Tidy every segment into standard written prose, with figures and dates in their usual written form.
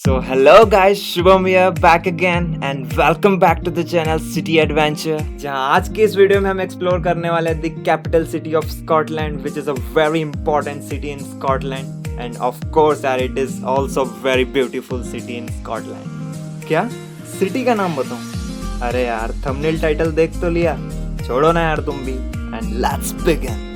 So hello guys, Shubham here back again and welcome back to the channel City Adventure. जहाँ आज के इस video में हम एक्सप्लोर करने वाले हैं the capital city of Scotland which is a very important city in Scotland and of course यार it is also very beautiful city in Scotland. क्या? सिटी का नाम बताऊँ? अरे यार थंबनेल टाइटल देख तो लिया, छोड़ो ना यार तुम भी and let's begin.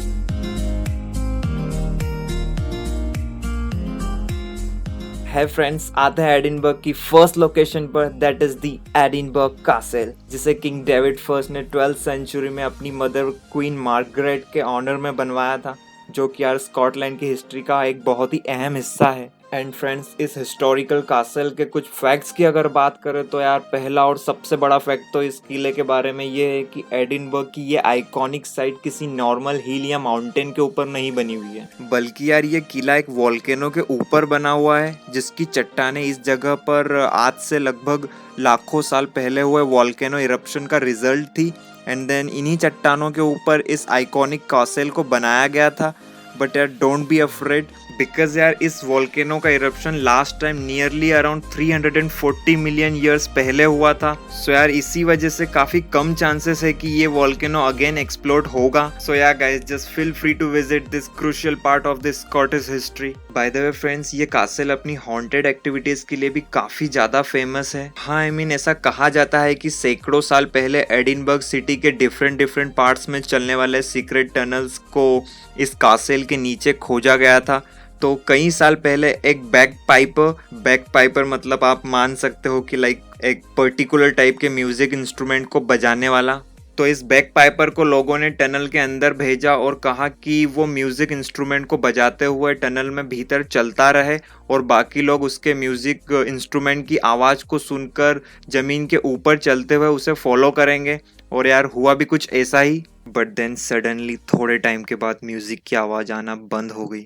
है फ्रेंड्स, आते हैं एडिनबर्ग की फर्स्ट लोकेशन पर, that is the Edinburgh castle, जिसे किंग डेविड फर्स्ट ने 12th सेंचुरी में अपनी मदर क्वीन मार्गरेट के ऑनर में बनवाया था, जो कि यार स्कॉटलैंड की हिस्ट्री का एक बहुत ही अहम हिस्सा है. एंड फ्रेंड्स, इस हिस्टोरिकल कासल के कुछ फैक्ट्स की अगर बात करें तो यार पहला और सबसे बड़ा फैक्ट तो इस किले के बारे में ये है कि एडिनबर्ग की ये आइकॉनिक साइट किसी नॉर्मल हिल या माउंटेन के ऊपर नहीं बनी हुई है, बल्कि यार ये किला एक वोल्केनो के ऊपर बना हुआ है, जिसकी चट्टानें इस जगह पर आज से लगभग लाखों साल पहले हुए वोल्केनो इरप्शन का रिजल्ट थी. एंड देन इन्हीं चट्टानों के ऊपर इस आइकॉनिक कासल को बनाया गया था. बट यार डोंट बी अफ्रेड, बिकॉज यार इस वोल्केनो का eruption last time nearly around 340 million years पहले हुआ था. सो यार इसी वजह से काफी कम चांसेस है कि ये वोल्केनो अगेन एक्सप्लोड होगा. सो यार guys, just feel free to visit this crucial part of this Scottish history. By the way friends, ये कासल अपनी हॉन्टेड एक्टिविटीज के लिए भी काफी ज्यादा फेमस है. हाँ, आई मीन ऐसा कहा जाता है कि सैकड़ों साल पहले एडिनबर्ग सिटी के डिफरेंट पार्ट्स में चलने वाले सीक्रेट टनल्स को इस कासल के नीचे खोजा गया था. तो कई साल पहले एक बैक पाइपर मतलब आप मान सकते हो कि लाइक एक पर्टिकुलर टाइप के म्यूजिक इंस्ट्रूमेंट को बजाने वाला. तो इस बैक पाइपर को लोगों ने टनल के अंदर भेजा और कहा कि वो म्यूजिक इंस्ट्रूमेंट को बजाते हुए टनल में भीतर चलता रहे और बाकी लोग उसके म्यूजिक इंस्ट्रूमेंट की आवाज़ को सुनकर ज़मीन के ऊपर चलते हुए उसे फॉलो करेंगे. और यार हुआ भी कुछ ऐसा ही. बट देन सडनली थोड़े टाइम के बाद म्यूजिक की आवाज़ आना बंद हो गई.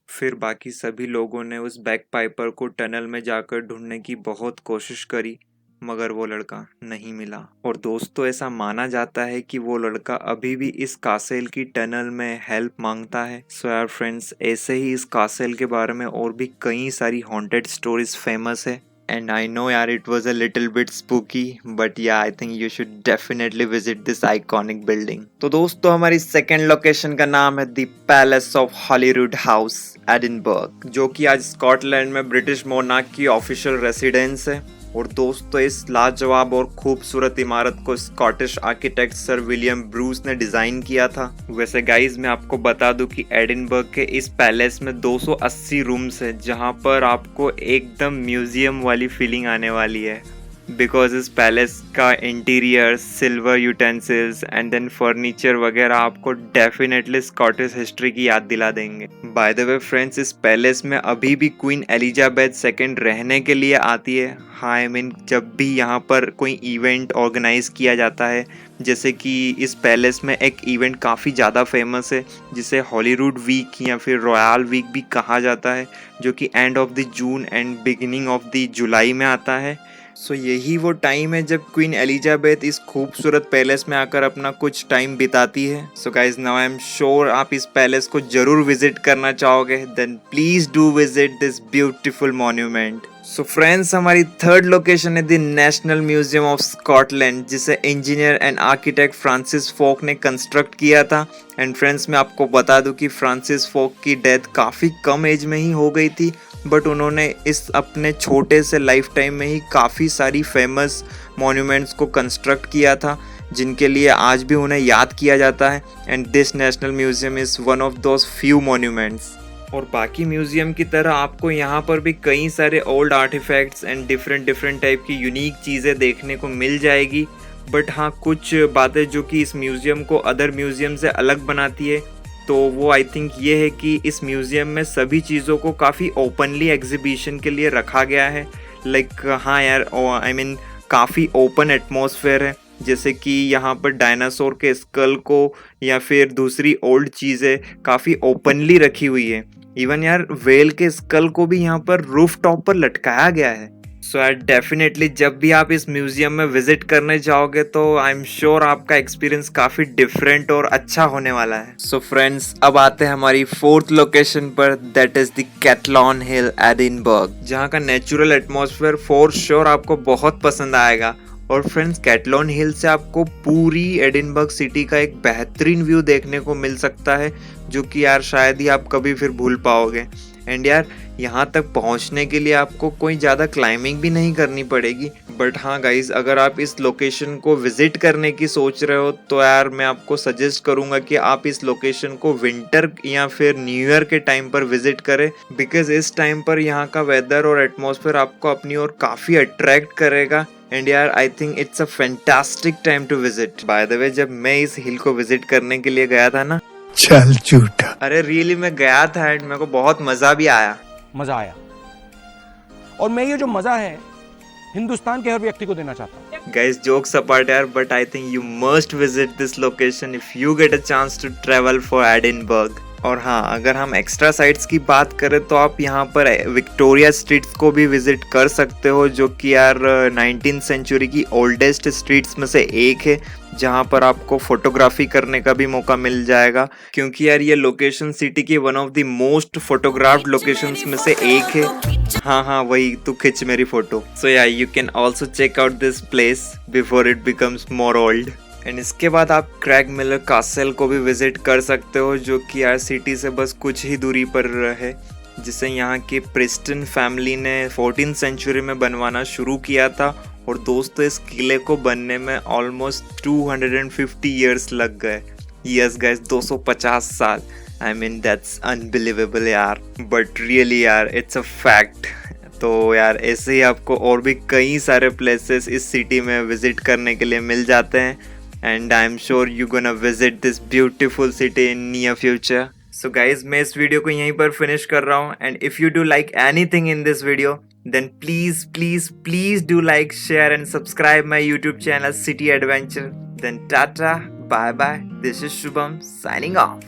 फिर बाकी सभी लोगों ने उस बैक पाइपर को टनल में जाकर ढूंढने की बहुत कोशिश करी, मगर वो लड़का नहीं मिला. और दोस्तों, ऐसा माना जाता है कि वो लड़का अभी भी इस कासल की टनल में हेल्प मांगता है. सो यार फ्रेंड्स, ऐसे ही इस कासल के बारे में और भी कई सारी हॉन्टेड स्टोरीज फेमस है. And I know यार it was a little bit spooky, but yeah, I think you should definitely visit this iconic building. तो दोस्तों, हमारी सेकेंड लोकेशन का नाम है the palace of Hollywood house Edinburgh, जो कि आज स्कॉटलैंड में ब्रिटिश मोनार्क की ऑफिशियल रेसिडेंस है. और दोस्तों, इस लाजवाब और खूबसूरत इमारत को Scottish architect sir William Bruce ने डिजाइन किया था. वैसे गाइज, मैं आपको बता दूं कि एडिनबर्ग के इस पैलेस में 280 रूम्स है, जहां पर आपको एकदम म्यूजियम वाली फीलिंग आने वाली है. बिकॉज इस पैलेस का interior, silver utensils and then furniture वगैरह आपको डेफिनेटली स्कॉटिश हिस्ट्री की याद दिला देंगे. बाय द वे फ्रेंड्स, इस पैलेस में अभी भी क्वीन एलिजाबेथ सेकेंड रहने के लिए आती है. हाँ, आई मीन जब भी यहाँ पर कोई इवेंट ऑर्गेनाइज किया जाता है, जैसे कि इस पैलेस में एक इवेंट काफ़ी ज़्यादा फेमस है जिसे हॉलीवुड वीक या फिर रॉयल वीक भी कहा जाता है, जो कि end of the June and beginning of the जुलाई में आता है. सो यही वो टाइम है जब क्वीन एलिजाबेथ इस खूबसूरत पैलेस में आकर अपना कुछ टाइम बिताती है. So guys, now I am sure आप इस पैलेस को जरूर विजिट करना चाहोगे. Then please do visit this beautiful monument. So friends, हमारी थर्ड लोकेशन है the National Museum of Scotland, जिसे engineer and architect Francis Fowke ने कंस्ट्रक्ट किया था. एंड फ्रेंड्स, मैं आपको बता दूं कि फ्रांसिस फोक की डेथ काफ़ी कम एज में ही हो गई थी, बट उन्होंने इस अपने छोटे से लाइफ टाइम में ही काफ़ी सारी फेमस मॉन्यूमेंट्स को कंस्ट्रक्ट किया था, जिनके लिए आज भी उन्हें याद किया जाता है. And this national museum is one of those few monuments. और बाकी म्यूजियम की तरह आपको यहाँ पर भी कई सारे old artefacts and different type की यूनिक चीज़ें देखने को मिल जाएगी. बट हाँ, कुछ बातें जो कि इस म्यूज़ियम को अदर म्यूज़ियम से अलग बनाती है, तो वो आई थिंक ये है कि इस म्यूज़ियम में सभी चीज़ों को काफ़ी ओपनली एग्जीबिशन के लिए रखा गया है. लाइक हाँ यार, आई मीन काफ़ी ओपन एटमॉस्फेयर है, जैसे कि यहाँ पर डायनासोर के स्कल को या फिर दूसरी ओल्ड चीज़ें काफ़ी ओपनली रखी हुई है. इवन यार व्हेल के स्कल को भी यहाँ पर रूफ टॉप पर लटकाया गया है. सो यार डेफिनेटली जब भी आप इस म्यूजियम में विजिट करने जाओगे तो आई एम श्योर आपका एक्सपीरियंस काफी डिफरेंट और अच्छा होने वाला है। सो फ्रेंड्स, अब आते हैं हमारी फोर्थ लोकेशन पर, that is the Calton Hill Edinburgh, जहाँ का नेचुरल एटमॉस्फेयर फॉर श्योर आपको बहुत पसंद आएगा। और फ्रेंड्स, कैटलॉन हिल से आपको पूरी एडिनबर्ग सिटी का एक बेहतरीन व्यू देखने को मिल सकता है, जो कि यार शायद ही आप कभी फिर भूल पाओगे। एंड यार यहाँ तक पहुँचने के लिए आपको कोई ज़्यादा क्लाइंबिंग भी नहीं करनी पड़ेगी। बट हाँ गाइज, अगर आप इस लोकेशन को विजिट करने की सोच रहे हो तो यार मैं आपको सजेस्ट करूँगा कि आप इस लोकेशन को विंटर या फिर न्यू ईयर के टाइम पर विजिट करें, बिकॉज इस टाइम पर यहाँ का वेदर और एटमॉस्फेयर आपको अपनी ओर काफ़ी अट्रैक्ट करेगा। एंड यार I think it's a fantastic time to visit. By the way, जब मैं इस हिल को विजिट करने के लिए गया था ना, चल झूठा, अरे रियली मैं गया था एंड मेरे को बहुत मजा भी आया। और मैं ये जो मजा है हिंदुस्तान के हर व्यक्ति को देना चाहता हूँ। गाइस, जोक्स अपार्ट यार, but I think you must visit this location if you get a chance to travel for Edinburgh. और हाँ, अगर हम एक्स्ट्रा साइट्स की बात करें तो आप यहाँ पर विक्टोरिया स्ट्रीट्स को भी विजिट कर सकते हो, जो कि यार 19th सेंचुरी की ओल्डेस्ट स्ट्रीट्स में से एक है, जहाँ पर आपको फोटोग्राफी करने का भी मौका मिल जाएगा, क्योंकि यार ये लोकेशन सिटी की one of the most photographed locations में से एक है। हाँ, वही, तू खिंच मेरी photo. So yeah you can also check out this place before it becomes more old. And इसके बाद आप क्रैग मिलर कासल को भी विजिट कर सकते हो, जो कि यार सिटी से बस कुछ ही दूरी पर है, जिसे यहाँ की प्रिस्टन फैमिली ने 14th सेंचुरी में बनवाना शुरू किया था। और दोस्तों, इस किले को बनने में ऑलमोस्ट 250 ईयर्स लग गए। यस गाइस, 250 साल। आई मीन दैट्स अनबिलीवेबल यार, बट रियली यार इट्स अ फैक्ट। तो यार ऐसे ही आपको और भी कई सारे प्लेसेस इस सिटी में विजिट करने के लिए मिल जाते हैं, and I am sure you gonna visit this beautiful city in near future. So guys, मैं इस वीडियो को यहीं पर फिनिश कर रहा हूँ, and if you do like anything in this video then please do like, share and subscribe my YouTube channel City Adventure. Then tata, bye bye. This is Shubham signing off.